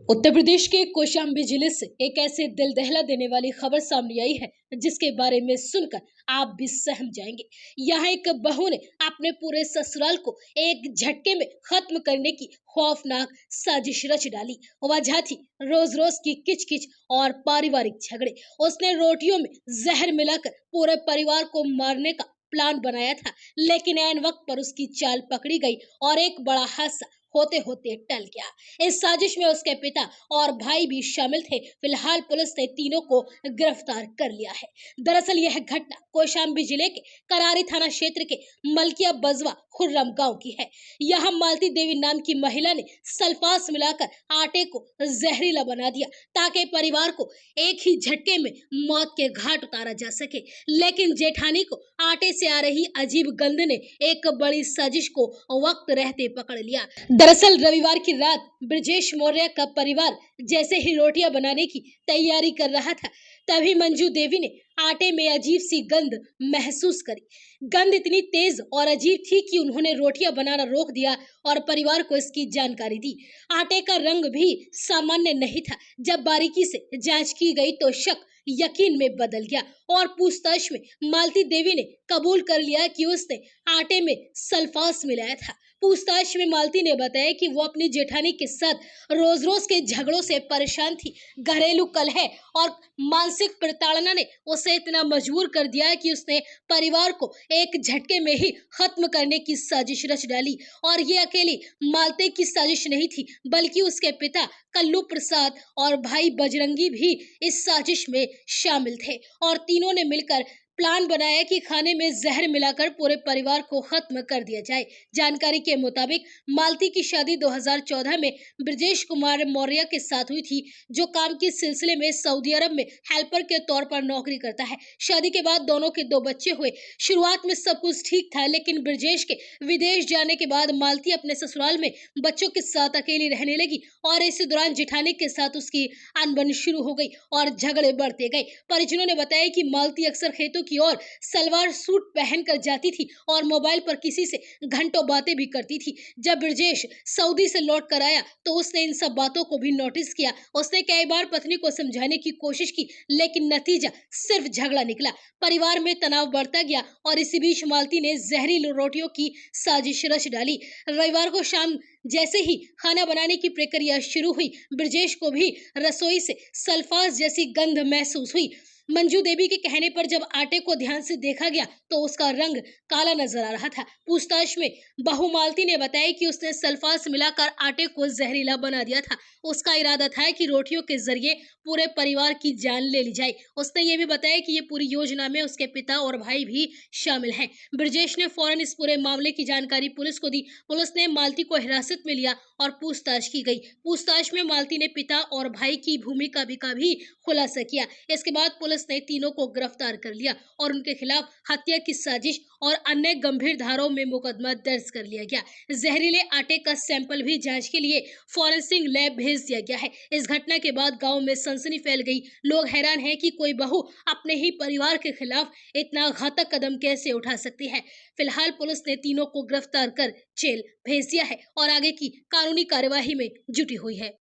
उत्तर प्रदेश के कौशाम्बी जिले से एक ऐसे दिल दहला देने वाली खबर सामने आई है जिसके बारे में सुनकर आप भी सहम जाएंगे। यहाँ एक बहू ने अपने पूरे ससुराल को एक झटके में खत्म करने की खौफनाक साजिश रच डाली। वजह थी रोज रोज की किचकिच और पारिवारिक झगड़े। उसने रोटियों में जहर मिलाकर पूरे परिवार को मारने का प्लान बनाया था, लेकिन ऐन वक्त पर उसकी चाल पकड़ी गई और एक बड़ा हादसा होते होते टल गया। इस साजिश में उसके पिता और भाई भी शामिल थे। फिलहाल पुलिस ने तीनों को गिरफ्तार कर लिया है। दरअसल यह घटना कौशाम्बी जिले के करारी थाना क्षेत्र के मलकिया बजवा खुर्रम गांव की है। यहाँ मालती देवी नाम की महिला ने सल्फास मिलाकर आटे को जहरीला बना दिया ताकि परिवार को एक ही झटके में मौत के घाट उतारा जा सके। लेकिन जेठानी को आटे से आ रही अजीब गंध ने एक बड़ी साजिश को वक्त रहते पकड़ लिया। दरअसल रविवार की रात ब्रजेश मौर्य का परिवार जैसे ही रोटियां बनाने की तैयारी कर रहा था, तभी मंजू देवी ने आटे में अजीब सी गंध महसूस करी। गंध इतनी तेज और अजीब थी कि उन्होंने रोटियां बनाना रोक दिया और परिवार को इसकी जानकारी दी। आटे का रंग भी सामान्य नहीं था। जब बारीकी से जांच की गई तो शक यकीन में बदल गया और पूछताछ में मालती देवी ने कबूल कर लिया कि उसने आटे में सल्फास मिलाया था। पूछताछ में मालती ने बताया कि वो अपनी जेठानी के साथ रोज रोज के झगड़ों से परेशान थी। घरेलू कलह और मानसिक प्रताड़ना ने उसे इतना मजबूर कर दिया कि उसने परिवार को एक झटके में ही खत्म करने की साजिश रच डाली। और ये अकेली मालती की साजिश नहीं थी, बल्कि उसके पिता कल्लू प्रसाद और भाई बजरंगी भी इस साजिश में शामिल थे और तीनों ने मिलकर प्लान बनाया कि खाने में जहर मिलाकर पूरे परिवार को खत्म कर दिया जाए। जानकारी के मुताबिक मालती की शादी 2014 में ब्रजेश कुमार मौर्य के साथ हुई थी, जो काम के सिलसिले में सऊदी अरब में हेल्पर के तौर पर नौकरी करता है। शादी के बाद दोनों के 2 बच्चे हुए। शुरुआत में सब कुछ ठीक था, लेकिन ब्रजेश के विदेश जाने के बाद मालती अपने ससुराल में बच्चों के साथ अकेली रहने लगी और इसी दौरान जेठानी के साथ उसकी अनबन शुरू हो गई और झगड़े बढ़ते गए। परिजनों ने बताया कि मालती अक्सर खेतों की ओर सलवार सूट पहनकर जाती थी और मोबाइल पर किसी से घंटों बातें भी करती थी। जब ब्रजेश सऊदी से लौट कर आया तो उसने इन सब बातों को भी नोटिस किया। उसने कई बार पत्नी को समझाने की कोशिश की, लेकिन नतीजा सिर्फ झगड़ा निकला। परिवार में तनाव बढ़ता गया और इसी बीच मालती ने जहरीली रोटियों की साजिश रच डाली। रविवार को शाम जैसे ही खाना बनाने की प्रक्रिया शुरू हुई, ब्रजेश को भी रसोई से सल्फास जैसी गंध महसूस हुई। मंजू देवी के कहने पर जब आटे को ध्यान से देखा गया तो उसका रंग काला नजर आ रहा था। पूछताछ में बहू मालती ने बताया कि उसने सल्फास मिलाकर आटे को जहरीला बना दिया था। उसका इरादा था कि रोटियों के जरिए पूरे परिवार की जान ले ली जाए। उसने ये भी बताया कि ये पूरी योजना में उसके पिता और भाई भी शामिल हैं। ब्रजेश ने फौरन इस पूरे मामले की जानकारी पुलिस को दी। पुलिस ने मालती को हिरासत में लिया और पूछताछ की गई। पूछताछ में मालती ने पिता और भाई की भूमिका का भी खुलासा किया। इसके बाद पुलिस ने तीनों को गिरफ्तार कर लिया और उनके खिलाफ हत्या की साजिश और अन्य गंभीर धाराओं में मुकदमा दर्ज कर लिया गया। जहरीले आटे का सैंपल भी जांच के लिए फॉरेंसिक लैब भेज दिया गया है। इस घटना के बाद गांव में सनसनी फैल गई। लोग हैरान हैं कि कोई बहू अपने ही परिवार के खिलाफ इतना घातक कदम कैसे उठा सकती है। फिलहाल पुलिस ने तीनों को गिरफ्तार कर जेल भेज दिया है और आगे की कानूनी कार्यवाही में जुटी हुई है।